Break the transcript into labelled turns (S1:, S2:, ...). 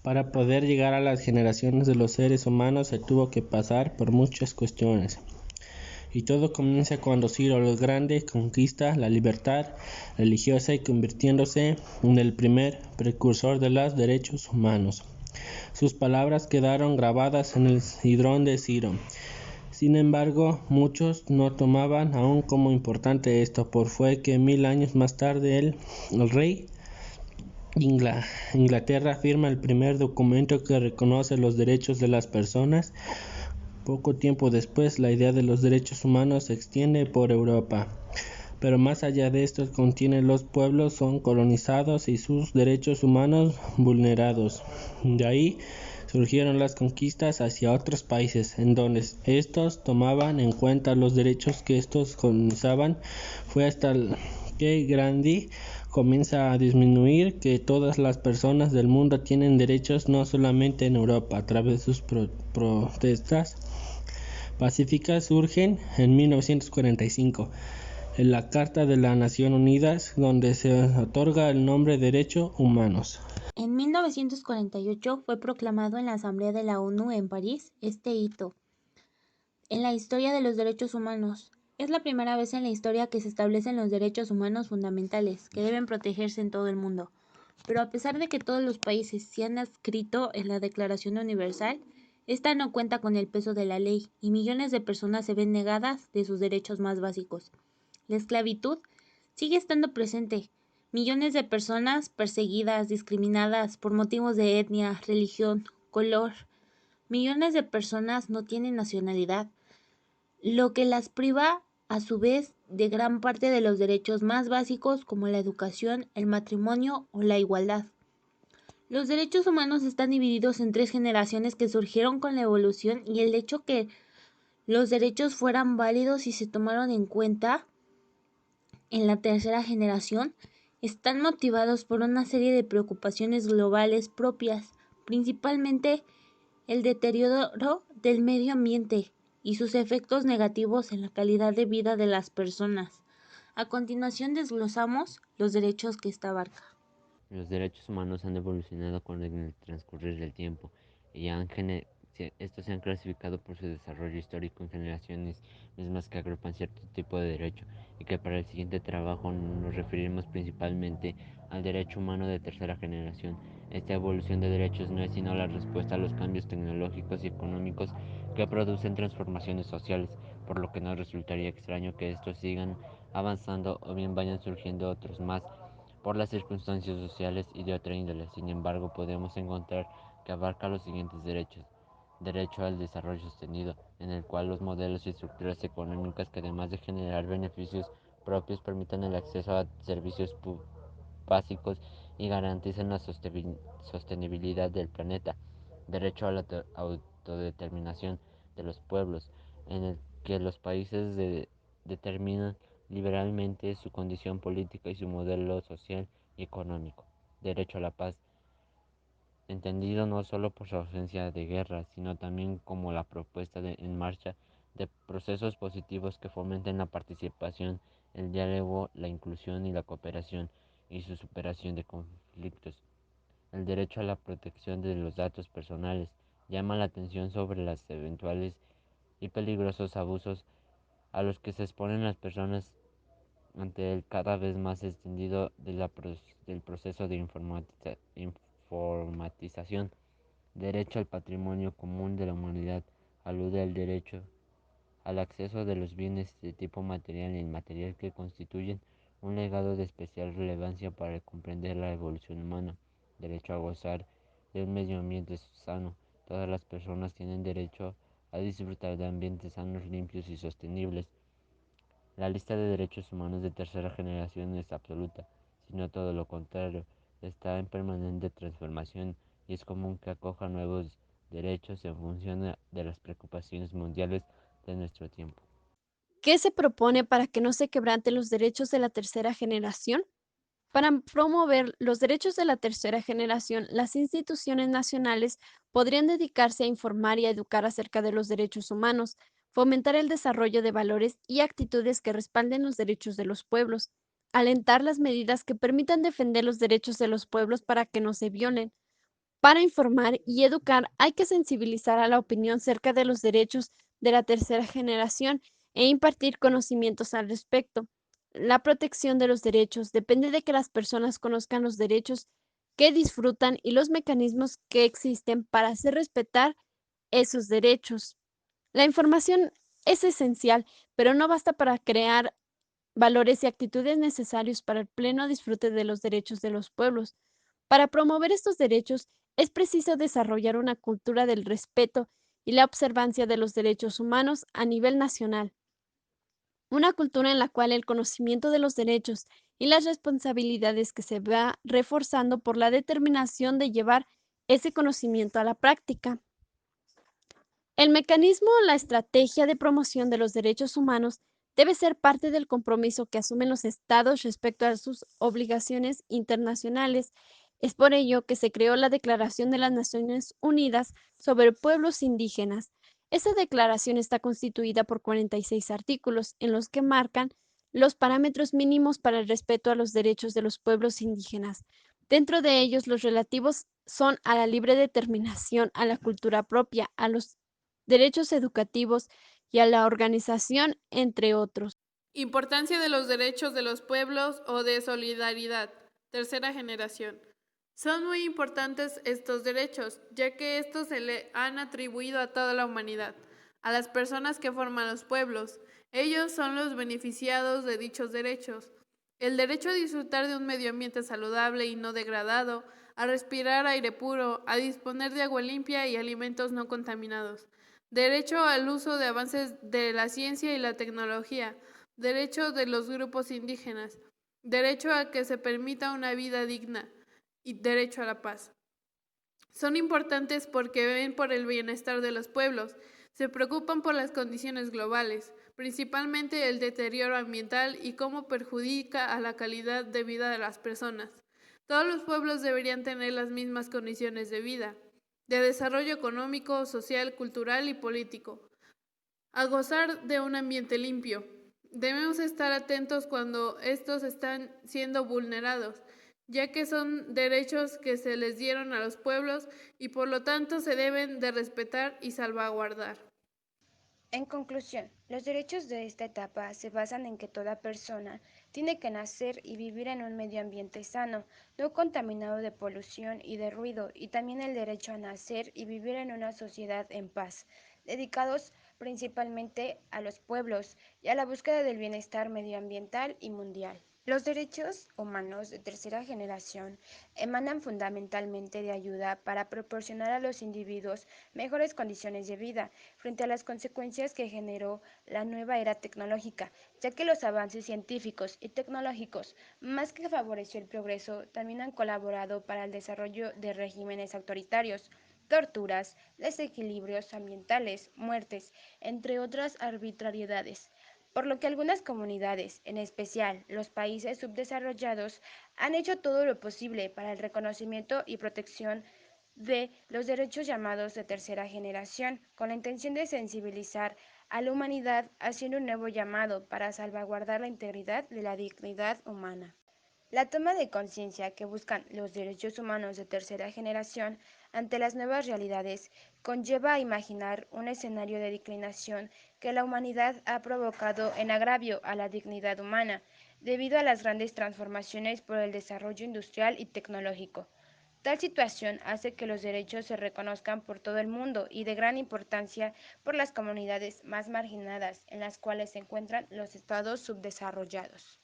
S1: Para poder llegar a las generaciones de los seres humanos se tuvo que pasar por muchas cuestiones. Y todo comienza cuando Ciro el Grande conquista la libertad religiosa y convirtiéndose en el primer precursor de los derechos humanos. Sus palabras quedaron grabadas en el hidrón de Ciro. Sin embargo, muchos no tomaban aún como importante esto, por fue que 1000 años más tarde el rey Inglaterra firma el primer documento que reconoce los derechos de las personas. Poco tiempo después, la idea de los derechos humanos se extiende por Europa. Pero más allá de esto, contiene los pueblos son colonizados y sus derechos humanos vulnerados. De ahí surgieron las conquistas hacia otros países, en donde estos tomaban en cuenta los derechos que estos colonizaban. Fue hasta que Gandhi comienza a disminuir que todas las personas del mundo tienen derechos, no solamente en Europa. A través de sus protestas pacíficas surgen en 1945 en la Carta de las Naciones Unidas, donde se otorga el nombre de derechos humanos.
S2: En 1948 fue proclamado en la Asamblea de la ONU en París este hito en la historia de los derechos humanos. Es la primera vez en la historia que se establecen los derechos humanos fundamentales, que deben protegerse en todo el mundo. Pero a pesar de que todos los países se han adscrito en la Declaración Universal, esta no cuenta con el peso de la ley y millones de personas se ven negadas de sus derechos más básicos. La esclavitud sigue estando presente. Millones de personas perseguidas, discriminadas por motivos de etnia, religión, color. Millones de personas no tienen nacionalidad, lo que las priva a su vez de gran parte de los derechos más básicos como la educación, el matrimonio o la igualdad. Los derechos humanos están divididos en 3 generaciones que surgieron con la evolución y el hecho que los derechos fueran válidos y se tomaron en cuenta en la tercera generación están motivados por una serie de preocupaciones globales propias, principalmente el deterioro del medio ambiente y sus efectos negativos en la calidad de vida de las personas. A continuación desglosamos los derechos que esta abarca.
S3: Los derechos humanos han evolucionado con el transcurrir del tiempo y estos se han clasificado por su desarrollo histórico en generaciones mismas que agrupan cierto tipo de derecho y que para el siguiente trabajo nos referimos principalmente al derecho humano de tercera generación. Esta evolución de derechos no es sino la respuesta a los cambios tecnológicos y económicos que producen transformaciones sociales, por lo que no resultaría extraño que estos sigan avanzando o bien vayan surgiendo otros más por las circunstancias sociales y de otra índole. Sin embargo, podemos encontrar que abarca los siguientes derechos. Derecho al desarrollo sostenido, en el cual los modelos y estructuras económicas que además de generar beneficios propios permitan el acceso a servicios básicos y garanticen la sostenibilidad del planeta. Derecho a la autodeterminación de los pueblos, en el que los países determinan liberalmente su condición política y su modelo social y económico. Derecho a la paz, entendido no solo por su ausencia de guerra, sino también como la propuesta en marcha de procesos positivos que fomenten la participación, el diálogo, la inclusión y la cooperación y su superación de conflictos. El derecho a la protección de los datos personales llama la atención sobre los eventuales y peligrosos abusos a los que se exponen las personas ante el cada vez más extendido del proceso de informatización. Derecho al patrimonio común de la humanidad alude al derecho al acceso de los bienes de tipo material e inmaterial que constituyen un legado de especial relevancia para comprender la evolución humana. Derecho a gozar de un medio ambiente sano. Todas las personas tienen derecho a disfrutar de ambientes sanos, limpios y sostenibles. La lista de derechos humanos de tercera generación no es absoluta, sino todo lo contrario, está en permanente transformación y es común que acoja nuevos derechos en función de las preocupaciones mundiales de nuestro tiempo.
S4: ¿Qué se propone para que no se quebranten los derechos de la tercera generación? Para promover los derechos de la tercera generación, las instituciones nacionales podrían dedicarse a informar y a educar acerca de los derechos humanos, fomentar el desarrollo de valores y actitudes que respalden los derechos de los pueblos, alentar las medidas que permitan defender los derechos de los pueblos para que no se violen, Para informar y educar hay que sensibilizar a la opinión cerca de los derechos de la tercera generación e impartir conocimientos al respecto. La protección de los derechos depende de que las personas conozcan los derechos que disfrutan y los mecanismos que existen para hacer respetar esos derechos. La información es esencial, pero no basta para crear valores y actitudes necesarios para el pleno disfrute de los derechos de los pueblos. Para promover estos derechos es preciso desarrollar una cultura del respeto y la observancia de los derechos humanos a nivel nacional, una cultura en la cual el conocimiento de los derechos y las responsabilidades que se va reforzando por la determinación de llevar ese conocimiento a la práctica. El mecanismo o la estrategia de promoción de los derechos humanos debe ser parte del compromiso que asumen los estados respecto a sus obligaciones internacionales. Es por ello que se creó la Declaración de las Naciones Unidas sobre Pueblos Indígenas. Esta declaración está constituida por 46 artículos en los que marcan los parámetros mínimos para el respeto a los derechos de los pueblos indígenas. Dentro de ellos, los relativos son a la libre determinación, a la cultura propia, a los derechos educativos y a la organización, entre otros.
S5: Importancia de los derechos de los pueblos o de solidaridad. Tercera generación. Son muy importantes estos derechos, ya que estos se le han atribuido a toda la humanidad, a las personas que forman los pueblos. Ellos son los beneficiados de dichos derechos. El derecho a disfrutar de un medio ambiente saludable y no degradado, a respirar aire puro, a disponer de agua limpia y alimentos no contaminados. Derecho al uso de avances de la ciencia y la tecnología. Derecho de los grupos indígenas. Derecho a que se permita una vida digna y derecho a la paz. Son importantes porque ven por el bienestar de los pueblos, se preocupan por las condiciones globales, principalmente el deterioro ambiental y cómo perjudica a la calidad de vida de las personas. Todos los pueblos deberían tener las mismas condiciones de vida, de desarrollo económico, social, cultural y político, a gozar de un ambiente limpio. Debemos estar atentos cuando estos están siendo vulnerados, ya que son derechos que se les dieron a los pueblos y por lo tanto se deben de respetar y salvaguardar.
S6: En conclusión, los derechos de esta etapa se basan en que toda persona tiene que nacer y vivir en un medio ambiente sano, no contaminado de polución y de ruido, y también el derecho a nacer y vivir en una sociedad en paz, dedicados principalmente a los pueblos y a la búsqueda del bienestar medioambiental y mundial. Los derechos humanos de tercera generación emanan fundamentalmente de ayuda para proporcionar a los individuos mejores condiciones de vida frente a las consecuencias que generó la nueva era tecnológica, ya que los avances científicos y tecnológicos, más que favoreció el progreso, también han colaborado para el desarrollo de regímenes autoritarios, torturas, desequilibrios ambientales, muertes, entre otras arbitrariedades, por lo que algunas comunidades, en especial los países subdesarrollados, han hecho todo lo posible para el reconocimiento y protección de los derechos llamados de tercera generación, con la intención de sensibilizar a la humanidad haciendo un nuevo llamado para salvaguardar la integridad de la dignidad humana. La toma de conciencia que buscan los derechos humanos de tercera generación ante las nuevas realidades conlleva a imaginar un escenario de declinación que la humanidad ha provocado en agravio a la dignidad humana, debido a las grandes transformaciones por el desarrollo industrial y tecnológico. Tal situación hace que los derechos se reconozcan por todo el mundo y de gran importancia por las comunidades más marginadas en las cuales se encuentran los estados subdesarrollados.